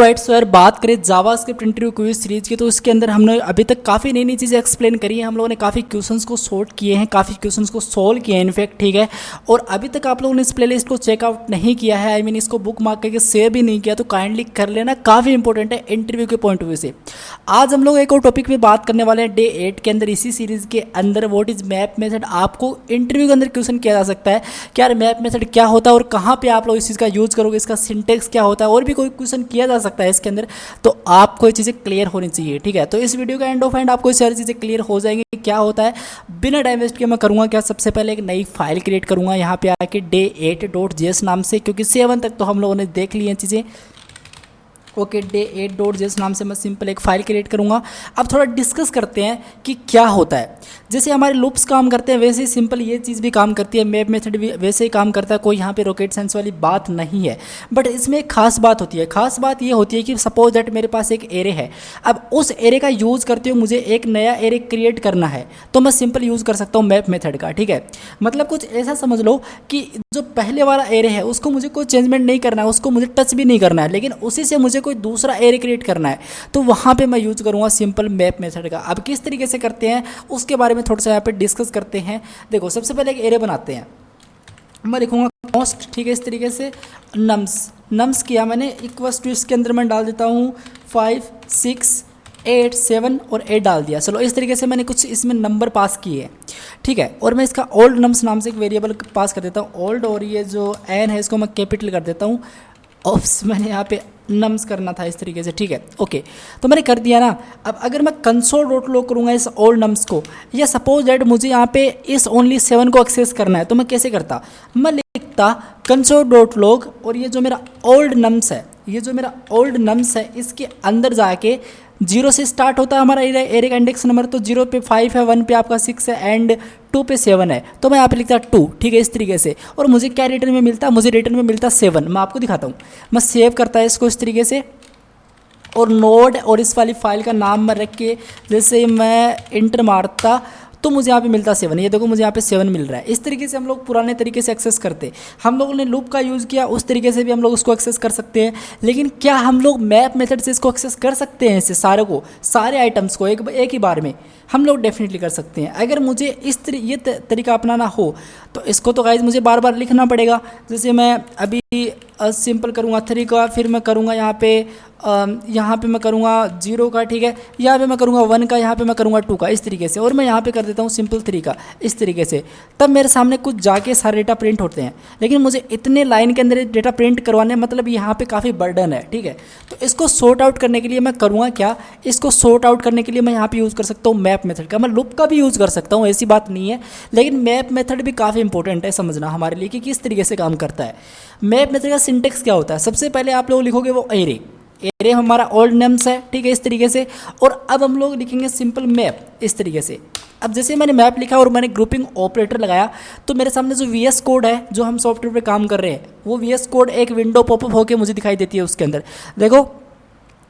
Alright so यार, बात करें जावास्क्रिप्ट इंटरव्यू क्विज सीरीज की, तो इसके अंदर हमने अभी तक काफ़ी नई नई चीज़ें एक्सप्लेन करी हैं। हम लोगों ने काफ़ी क्वेश्चंस को सॉर्ट किए हैं, काफ़ी क्वेश्चंस को सॉल्व किए हैं इनफैक्ट, ठीक है। और अभी तक आप लोगों ने इस प्लेलिस्ट को चेकआउट नहीं किया है, आई मीन इसको बुक मार्क करके सेव भी नहीं किया, तो काइंडली कर लेना, काफ़ी इंपॉर्टेंट है इंटरव्यू के पॉइंट ऑफ व्यू से। आज हम लोग एक और टॉपिक पे बात करने वाले हैं डे 8 के अंदर, इसी सीरीज़ के अंदर, व्हाट इज़ मैप मेथड। आपको इंटरव्यू के अंदर क्वेश्चन किया जा सकता है कि यार मैप मेथड क्या होता है और कहाँ पे आप लोग इस चीज़ का यूज़ करोगे, इसका सिंटेक्स क्या होता है, और भी कोई क्वेश्चन किया जा सकता है इसके अंदर। तो आपको ये चीज़ें क्लियर होनी चाहिए, ठीक है। तो इस वीडियो का एंड ऑफ एंड आपको ये सारी चीज़ें क्लियर हो जाएंगी कि क्या होता है। बिना टाइम वेस्ट के मैं करूँगा क्या, सबसे पहले एक नई फाइल क्रिएट करूँगा यहाँ पे आके day8.js नाम से, क्योंकि 7 तक तो हम लोगों ने देख ली हैं चीज़ें। ओके, day8.js नाम से मैं सिंपल एक फ़ाइल क्रिएट करूँगा। अब थोड़ा डिस्कस करते हैं कि क्या होता है। जैसे हमारे लूप्स काम करते हैं वैसे ही सिंपल ये चीज़ भी काम करती है, मैप मेथड भी वैसे ही काम करता है, कोई यहाँ पे रॉकेट साइंस वाली बात नहीं है। बट इसमें एक खास बात होती है, खास बात ये होती है कि सपोज दैट मेरे पास एक एरे है। अब उस एरे का यूज़ करते हुए मुझे एक नया एरे क्रिएट करना है, तो मैं सिंपल यूज़ कर सकता हूँ मैप मेथड का, ठीक है। मतलब कुछ ऐसा समझ लो कि जो पहले वाला एरे है उसको मुझे कोई चेंजमेंट नहीं करना है, उसको मुझे टच भी नहीं करना है, लेकिन उसी से मुझे कोई दूसरा एरे क्रिएट करना है, तो वहाँ पे मैं यूज़ करूँगा सिंपल मैप मेथड का। अब किस तरीके से करते हैं उसके बारे में थोड़ा सा यहाँ पे डिस्कस करते हैं। देखो, सबसे पहले एक एरे बनाते हैं, मैं लिखूँगा कॉस्ट, ठीक है, इस तरीके से नम्स किया मैंने, इक्वल्स टू इसके अंदर मैं डाल देता हूँ 5 6 8 7 और 8 डाल दिया। चलो, इस तरीके से मैंने कुछ इसमें नंबर पास किए हैं, ठीक है। और मैं इसका ओल्ड नम्स नाम से एक वेरिएबल पास कर देता हूँ ओल्ड, और ये जो एन है इसको मैं कैपिटल कर देता हूँ। ऑप्स मैंने यहाँ पे नम्स करना था इस तरीके से, ठीक है। ओके, तो मैंने कर दिया ना। अब अगर मैं console.log करूँगा इस ओल्ड नम्स को, या सपोज दैट मुझे यहाँ पे इस ओनली 7 को एक्सेस करना है, तो मैं कैसे करता, मैं लिखता console.log, और ये जो मेरा ओल्ड नम्स है, ये जो मेरा ओल्ड नम्स है, इसके अंदर जाके 0 से स्टार्ट होता है हमारा एरे का इंडेक्स नंबर, तो 0 पे 5 है, 1 पे आपका 6 है, एंड 2 पे 7 है, तो मैं यहाँ पे लिखता 2, ठीक है, इस तरीके से। और मुझे क्या रिटर्न में मिलता, मुझे रिटर्न में मिलता 7। मैं आपको दिखाता हूँ, मैं सेव करता है इसको इस तरीके से, और नोड और इस वाली फाइल का नाम मैं रख के जैसे मैं इंटर मारता तो मुझे यहाँ पे मिलता 7। ये देखो, मुझे यहाँ पे 7 मिल रहा है। इस तरीके से हम लोग पुराने तरीके से एक्सेस करते, हम लोगों ने लूप का यूज़ किया, उस तरीके से भी हम लोग उसको एक्सेस कर सकते हैं। लेकिन क्या हम लोग मैप मेथड से इसको एक्सेस कर सकते हैं, इससे सारे आइटम्स को एक ही बार में? हम लोग डेफिनेटली कर सकते हैं। अगर मुझे ये तरीका अपनाना हो तो इसको तो गाइज मुझे बार बार लिखना पड़ेगा। जैसे मैं अभी सिंपल करूँगा 3 का, फिर मैं करूँगा यहाँ पे मैं करूँगा 0 का, ठीक है, यहाँ पे मैं करूँगा 1 का, यहाँ पे मैं करूँगा 2 का, इस तरीके से। और मैं यहाँ पे कर देता हूँ सिंपल 3 का, इस तरीके से। तब मेरे सामने कुछ जाके सारे डेटा प्रिंट होते हैं, लेकिन मुझे इतने लाइन के अंदर डेटा प्रिंट करवाने, मतलब यहाँ पे काफ़ी बर्डन है, ठीक है। तो इसको सॉर्ट आउट करने के लिए मैं करूँगा क्या, इसको सॉर्ट आउट करने के लिए मैं यहाँ पे यूज़ कर सकता हूँ मैप मेथड का। मैं लूप का भी यूज़ कर सकता हूँ, ऐसी बात नहीं है, लेकिन मैप मेथड भी काफ़ी इंपॉर्टेंट है समझना हमारे लिए कि किस तरीके से काम करता है। मैप मेथड का सिंटेक्स क्या होता है, सबसे पहले आप लोग लिखोगे वो एरे हमारा ओल्ड नेम्स है, ठीक है, इस तरीके से। और अब हम लोग लिखेंगे सिंपल मैप, इस तरीके से। अब जैसे मैंने मैप लिखा और मैंने ग्रुपिंग ऑपरेटर लगाया, तो मेरे सामने जो VS कोड है, जो हम सॉफ्टवेयर पे काम कर रहे हैं, वो VS कोड एक विंडो पॉपअप होकर मुझे दिखाई देती है। उसके अंदर देखो,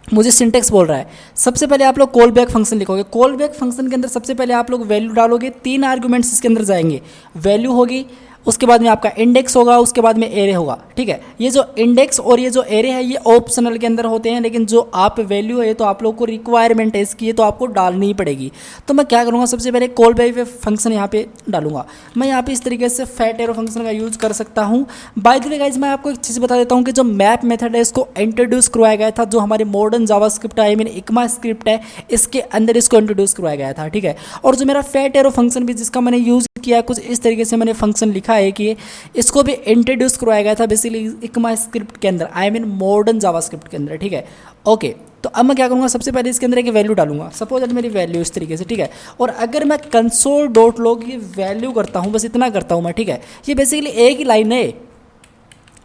मुझे सिंटेक्स बोल रहा है, सबसे पहले आप लोग कॉल बैक फंक्शन लिखोगे। कॉल बैक फंक्शन के अंदर सबसे पहले आप लोग वैल्यू डालोगे, 3 आर्गुमेंट्स इसके अंदर जाएंगे, वैल्यू होगी, उसके बाद में आपका इंडेक्स होगा, उसके बाद में एरे होगा, ठीक है। ये जो इंडेक्स और ये जो एरे है ये ऑप्शनल के अंदर होते हैं, लेकिन जो आप वैल्यू है तो आप लोग को रिक्वायरमेंट है इसकी, तो आपको डालनी ही पड़ेगी। तो मैं क्या करूँगा, सबसे पहले कॉल बैक फंक्शन यहाँ पे डालूंगा। मैं यहाँ पे इस तरीके से फैट एरो फंक्शन का यूज़ कर सकता हूँ। बाय द वे गाइस, मैं आपको एक चीज़ बता देता हूँ कि जो मैप मेथड है इसको इंट्रोड्यूस करवाया गया था, जो हमारे मॉडर्न जावास्क्रिप्ट है, आई मीन इक्मा स्क्रिप्ट है, इसके अंदर इसको इंट्रोड्यूस करवाया गया था, ठीक है। और जो मेरा फैट एरो फंक्शन भी जिसका मैंने यूज़ किया, कुछ इस तरीके से मैंने फंक्शन लिखा है कि इसको भी इंट्रोड्यूस करवाया गया था बेसिकली इक्मा स्क्रिप्ट के अंदर, आई मीन मॉडर्न जावास्क्रिप्ट के अंदर, ठीक है। ओके, तो अब मैं क्या करूँगा, सबसे पहले इसके अंदर एक वैल्यू डालूंगा, सपोज दैट मेरी वैल्यू इस तरीके से, ठीक है। और अगर मैं console.log ये वैल्यू करता हूँ, बस इतना करता हूँ मैं, ठीक है। ये बेसिकली एक ही लाइन है,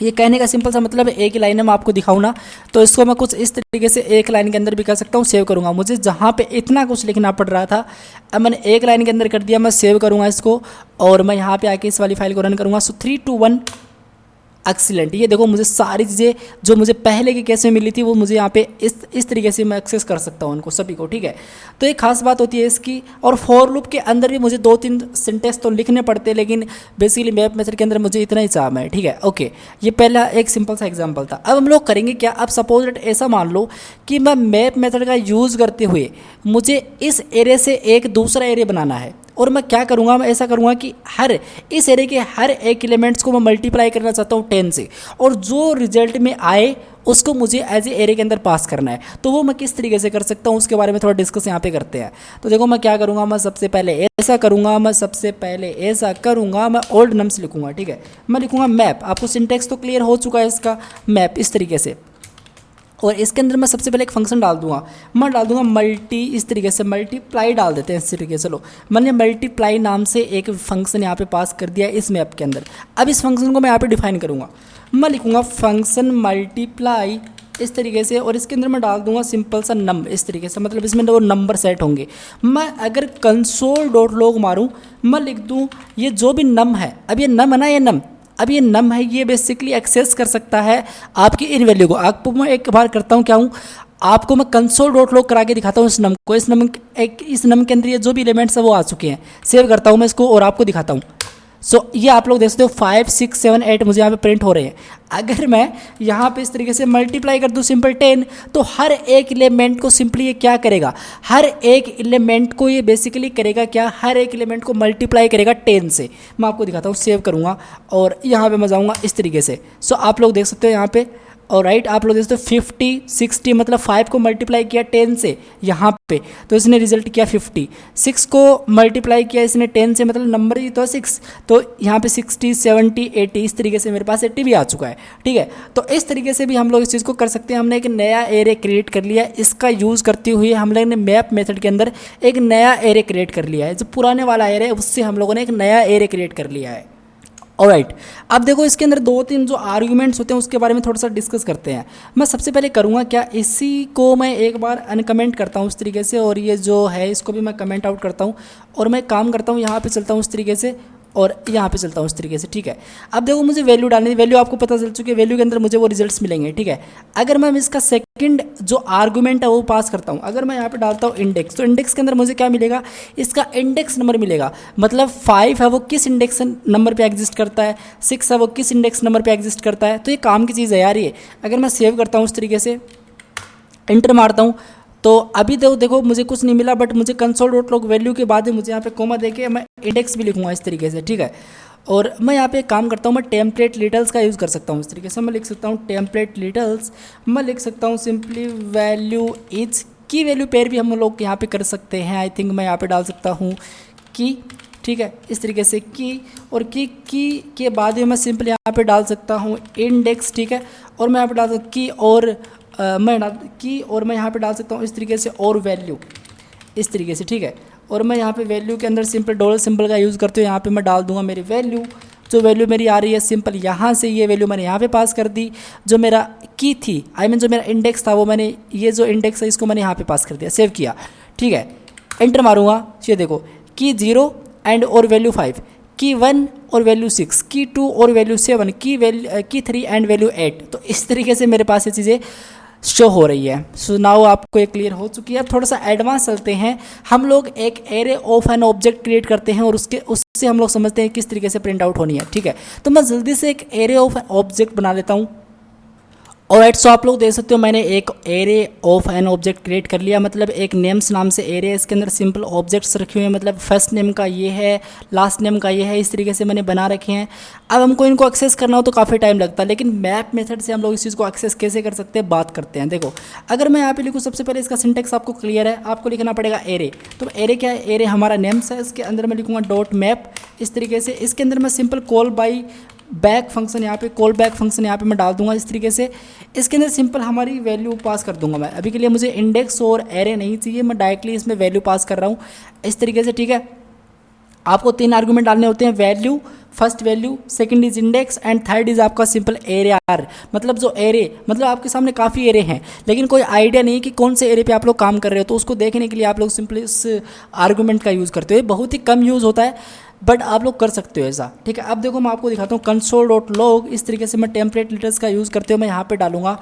ये कहने का सिंपल सा मतलब है एक ही लाइन है। मैं आपको दिखाऊँ ना, तो इसको मैं कुछ इस तरीके से एक लाइन के अंदर भी कर सकता हूँ। सेव करूँगा, मुझे जहाँ पे इतना कुछ लिखना पड़ रहा था, अब मैंने एक लाइन के अंदर कर दिया। मैं सेव करूँगा इसको, और मैं यहाँ पे आके इस वाली फाइल को रन करूँगा। सो 3 2 1, एक्सीलेंट। ये देखो मुझे सारी चीज़ें जो मुझे पहले के केस में मिली थी वो मुझे यहाँ पे इस तरीके से मैं एक्सेस कर सकता हूँ उनको सभी को, ठीक है। तो एक खास बात होती है इसकी। और फॉर लूप के अंदर भी मुझे 2-3 सिंटेक्स तो लिखने पड़ते हैं, लेकिन बेसिकली मैप मेथड के अंदर मुझे इतना ही काम है, ठीक है। ओके, ये पहला एक सिंपल सा एग्जाम्पल था। अब हम लोग करेंगे क्या, अब सपोज दैट ऐसा मान लो कि मैं मैप मेथड का यूज़ करते हुए मुझे इस एरे से एक दूसरा एरे बनाना है, और मैं क्या करूँगा, मैं ऐसा करूँगा कि इस एरे के हर एक एलिमेंट्स को मैं मल्टीप्लाई करना चाहता हूँ 10 से, और जो रिजल्ट में आए उसको मुझे एज ए एरे के अंदर पास करना है। तो वो मैं किस तरीके से कर सकता हूँ उसके बारे में थोड़ा डिस्कस यहाँ पे करते हैं। तो देखो मैं क्या करूँगा, मैं सबसे पहले ऐसा करूँगा, मैं ओल्ड नम्स लिखूँगा, ठीक है। मैं लिखूँगा मैप, आपको सिंटेक्स तो क्लियर हो चुका है इसका, मैप इस तरीके से। और इसके अंदर मैं सबसे पहले एक फंक्शन डाल दूंगा, मैं डाल दूंगा मल्टी, इस तरीके से मल्टीप्लाई डाल देते हैं इस तरीके से। चलो मैंने मल्टीप्लाई नाम से एक फंक्शन यहाँ पे पास कर दिया इस मैप के अंदर। अब इस फंक्शन को मैं यहाँ पे डिफाइन करूँगा, मैं लिखूँगा फंक्शन मल्टीप्लाई इस तरीके से, और इसके अंदर मैं डाल दूंगा सिंपल सा नम इस तरीके से, मतलब इसमें वो नंबर सेट होंगे। मैं अगर कंसोल डॉट लॉग मारूँ, मैं लिख दूँ ये जो भी नम है, अब ये नम है ना, ये नम, अब ये नम है, ये बेसिकली एक्सेस कर सकता है आपकी इन वैल्यू को। आपको मैं एक बार करता हूँ क्या हूँ, आपको मैं कंसोल डॉट लॉग करा के दिखाता हूँ इस नम को। इस नम के अंदर ये जो भी एलिमेंट्स है वो आ चुके हैं। सेव करता हूँ मैं इसको और आपको दिखाता हूँ। ये आप लोग देख सकते हो 5, 6, 7, 8 मुझे यहाँ पे प्रिंट हो रहे हैं। अगर मैं यहाँ पे इस तरीके से मल्टीप्लाई कर दूँ सिंपल 10, तो हर एक एलिमेंट को सिंपली ये क्या करेगा, हर एक एलिमेंट को ये बेसिकली करेगा क्या, हर एक एलिमेंट को मल्टीप्लाई करेगा 10 से। मैं आपको दिखाता हूँ, सेव करूँगा और यहाँ पे मैं जाऊँगा इस तरीके से। आप लोग देख सकते हो यहाँ पे, और राइट आप लोग देख सकते हो 50, 60 मतलब 5 को मल्टीप्लाई किया 10 से यहाँ पे, तो इसने रिजल्ट किया 50। 6 को मल्टीप्लाई किया इसने 10 से, मतलब नंबर ही तो 6, तो यहाँ पे 60, 70, 80 इस तरीके से मेरे पास 80 भी आ चुका है, ठीक है। तो इस तरीके से भी हम लोग इस चीज़ को कर सकते हैं। हमने एक नया एरे क्रिएट कर लिया, इसका यूज़ करते हुए हम लोग ने मैप मेथड के अंदर एक नया एरे क्रिएट कर लिया है। जो पुराने वाला एरे है उससे हम लोगों ने एक नया एरे क्रिएट कर लिया है। ऑलराइट, अब देखो इसके अंदर 2-3 जो आर्ग्यूमेंट्स होते हैं उसके बारे में थोड़ा सा डिस्कस करते हैं। मैं सबसे पहले करूँगा क्या, इसी को मैं एक बार अनकमेंट करता हूँ उस तरीके से, और ये जो है इसको भी मैं कमेंट आउट करता हूँ, और मैं काम करता हूँ यहाँ पे चलता हूँ उस तरीके से, और यहाँ पे चलता हूँ इस तरीके से, ठीक है। अब देखो मुझे वैल्यू डालनी है, वैल्यू आपको पता चल चुकी है, वैल्यू के अंदर मुझे वो रिजल्ट्स मिलेंगे, ठीक है। अगर मैं इसका सेकंड जो आर्गुमेंट है वो पास करता हूँ, अगर मैं यहाँ पे डालता हूँ इंडेक्स, तो इंडेक्स के अंदर मुझे क्या मिलेगा, इसका इंडेक्स नंबर मिलेगा। मतलब 5 है वो किस इंडेक्स नंबर पे एग्जिस्ट करता है, 6 है वो किस इंडेक्स नंबर पे एग्जिस्ट करता है। तो ये काम की चीज़ है यार ये। अगर मैं सेव करता हूँ उस तरीके से, एंटर मारता हूँ, तो अभी तो देखो मुझे कुछ नहीं मिला, बट मुझे कंसोल डॉट लॉग वैल्यू के बाद मुझे यहाँ पे कोमा देके मैं इंडेक्स भी लिखूँगा इस तरीके से, ठीक है। और मैं यहाँ पे काम करता हूँ, मैं टेम्पलेट लिटल्स का यूज़ कर सकता हूँ इस तरीके से। मैं लिख सकता हूँ टेम्पलेट लिटल्स, मैं लिख सकता हूँ सिंपली वैल्यू इज की, वैल्यू पेयर भी हम लोग यहाँ पे कर सकते हैं। आई थिंक मैं यहाँ पे डाल सकता हूँ की, ठीक है, इस तरीके से की, और की के बाद में मैं सिंपल यहाँ पे डाल सकता हूँ इंडेक्स, ठीक है। और मैं यहाँ पे डाल सकता हूँ की, और मैं यहाँ पे डाल सकता हूँ इस तरीके से, और वैल्यू इस तरीके से, ठीक है। और मैं यहाँ पे वैल्यू के अंदर सिंपल डॉलर सिंबल का यूज़ करते हुए यहाँ पे मैं डाल दूंगा मेरी वैल्यू, जो वैल्यू मेरी आ रही है सिंपल यहाँ से, ये वैल्यू मैंने यहाँ पे पास कर दी। जो मेरा की थी, जो मेरा इंडेक्स था वो मैंने, ये जो इंडेक्स है इसको मैंने यहाँ पे पास कर दिया, सेव किया, ठीक है। एंटर मारूंगा, ये देखो की 0 एंड और वैल्यू 5, की 1 और वैल्यू 6, की 2 और वैल्यू 7, की 3 एंड वैल्यू 8। तो इस तरीके से मेरे पास ये चीज़ें शो हो रही है। सो नाउ आपको ये क्लियर हो चुकी है। अब थोड़ा सा एडवांस चलते हैं। हम लोग एक array of an object create करते हैं और उससे हम लोग समझते हैं किस तरीके से प्रिंट आउट होनी है, ठीक है। तो मैं जल्दी से एक एरे ऑफ एन ऑब्जेक्ट बना लेता हूँ। ऑलराइट, सो आप लोग देख सकते हो मैंने एक array of an object create कर लिया, मतलब एक नेम्स नाम से एरे, इसके अंदर सिंपल ऑब्जेक्ट्स रखे हुए हैं, मतलब फर्स्ट नेम का ये है, लास्ट नेम का ये है, इस तरीके से मैंने बना रखे हैं। अब हमको इनको एक्सेस करना हो तो काफ़ी टाइम लगता है, लेकिन मैप मेथड से हम लोग इस चीज़ को एक्सेस कैसे कर सकते हैं बात करते हैं। देखो अगर मैं यहाँ पे लिखूँ, सबसे पहले इसका सिंटेक्स आपको क्लियर है, आपको लिखना पड़ेगा एरे। तो एरे क्या है, एरे हमारा नेम्स है, इसके अंदर मैं लिखूँगा डॉट मैप इस तरीके से। इसके अंदर मैं simple call by back function यहाँ पे, कॉल बैक फंक्शन यहाँ पे मैं डाल दूंगा इस तरीके से। इसके अंदर सिंपल हमारी वैल्यू पास कर दूंगा मैं। अभी के लिए मुझे इंडेक्स और एरे नहीं चाहिए, मैं डायरेक्टली इसमें वैल्यू पास कर रहा हूँ इस तरीके से, ठीक है। आपको 3 आर्गुमेंट डालने होते हैं, value, first value, second is index and third is आपका सिंपल एरे आर। मतलब जो एरे, मतलब आपके सामने काफ़ी एरे हैं लेकिन कोई आइडिया नहीं कि कौन से एरे पे आप लोग काम कर रहे हो, तो उसको देखने के लिए आप लोग सिंपली इस आर्गुमेंट का यूज़ करते हो। बहुत ही कम यूज़ होता है, बट आप लोग कर सकते हो ऐसा, ठीक है। अब देखो मैं आपको दिखाता हूँ console.log, इस तरीके से मैं टेम्पलेट लेटर्स का यूज़ करते हुए मैं यहाँ पे डालूंगा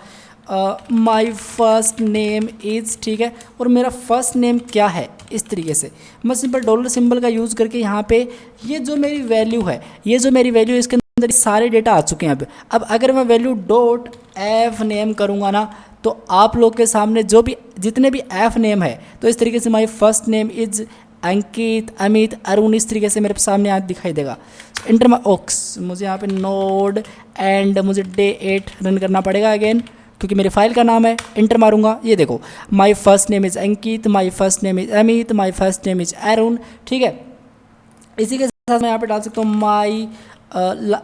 माई फर्स्ट नेम इज़, ठीक है, और मेरा फर्स्ट नेम क्या है, इस तरीके से मैं सिंपल डॉलर सिंबल का यूज़ करके यहाँ पे ये जो मेरी वैल्यू है, ये जो मेरी वैल्यू है इसके अंदर सारे डेटा आ चुके हैं। अब अगर मैं वैल्यू डॉट एफ नेम करूँगा ना, तो आप लोग के सामने जो भी जितने भी एफ नेम है, तो इस तरीके से माई फर्स्ट नेम इज़ अंकित, अमित, अरुण, इस तरीके से मेरे सामने आज दिखाई देगा। इंटर माई ओक्स, मुझे यहाँ पे नोड एंड मुझे डे 8 रन करना पड़ेगा अगेन, क्योंकि मेरे फाइल का नाम है। इंटर मारूंगा, ये देखो my first name is Ankit, my first name is Amit, my first name is Arun, ठीक है। इसी के साथ मैं यहाँ पे डाल सकता हूँ my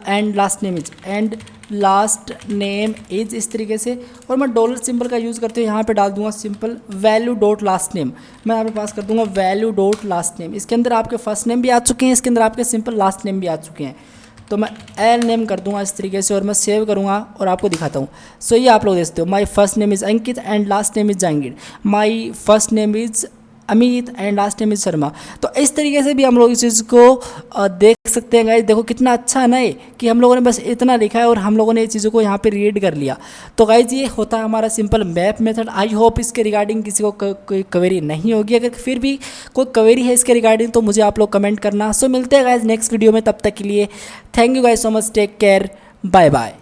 and last name is, and last name is, इस तरीके से, और मैं डॉलर सिंबल का यूज़ करते हुए यहाँ पे डाल दूंगा simple value dot last name. मैं यहाँ पे पास कर दूंगा वैल्यू डॉट लास्ट नेम। इसके अंदर आपके फर्स्ट नेम भी आ चुके हैं, इसके अंदर आपके सिंपल लास्ट नेम भी आ चुके हैं। तो मैं एल नेम कर दूंगा इस तरीके से, और मैं सेव करूंगा और आपको दिखाता हूँ। सो ये आप लोग देख सकते हो, my first name is Ankit and last name is Jahangir, my first name is Amit and last name is Sharma. तो इस तरीके से भी हम लोग इस चीज़ को देख सकते हैं गाइज। देखो कितना अच्छा है ना ये, कि हम लोगों ने बस इतना लिखा है और हम लोगों ने ये चीज़ों को यहाँ पे रीड कर लिया। तो गाइज ये होता है हमारा simple map method. I hope इसके रिगार्डिंग किसी को कोई क्वेरी नहीं होगी। अगर फिर भी कोई क्वेरी है इसके रिगार्डिंग तो मुझे आप लोग कमेंट करना। सो मिलते हैं गाइज नेक्स्ट वीडियो में, तब तक के लिए thank you guys so much, take care, bye bye.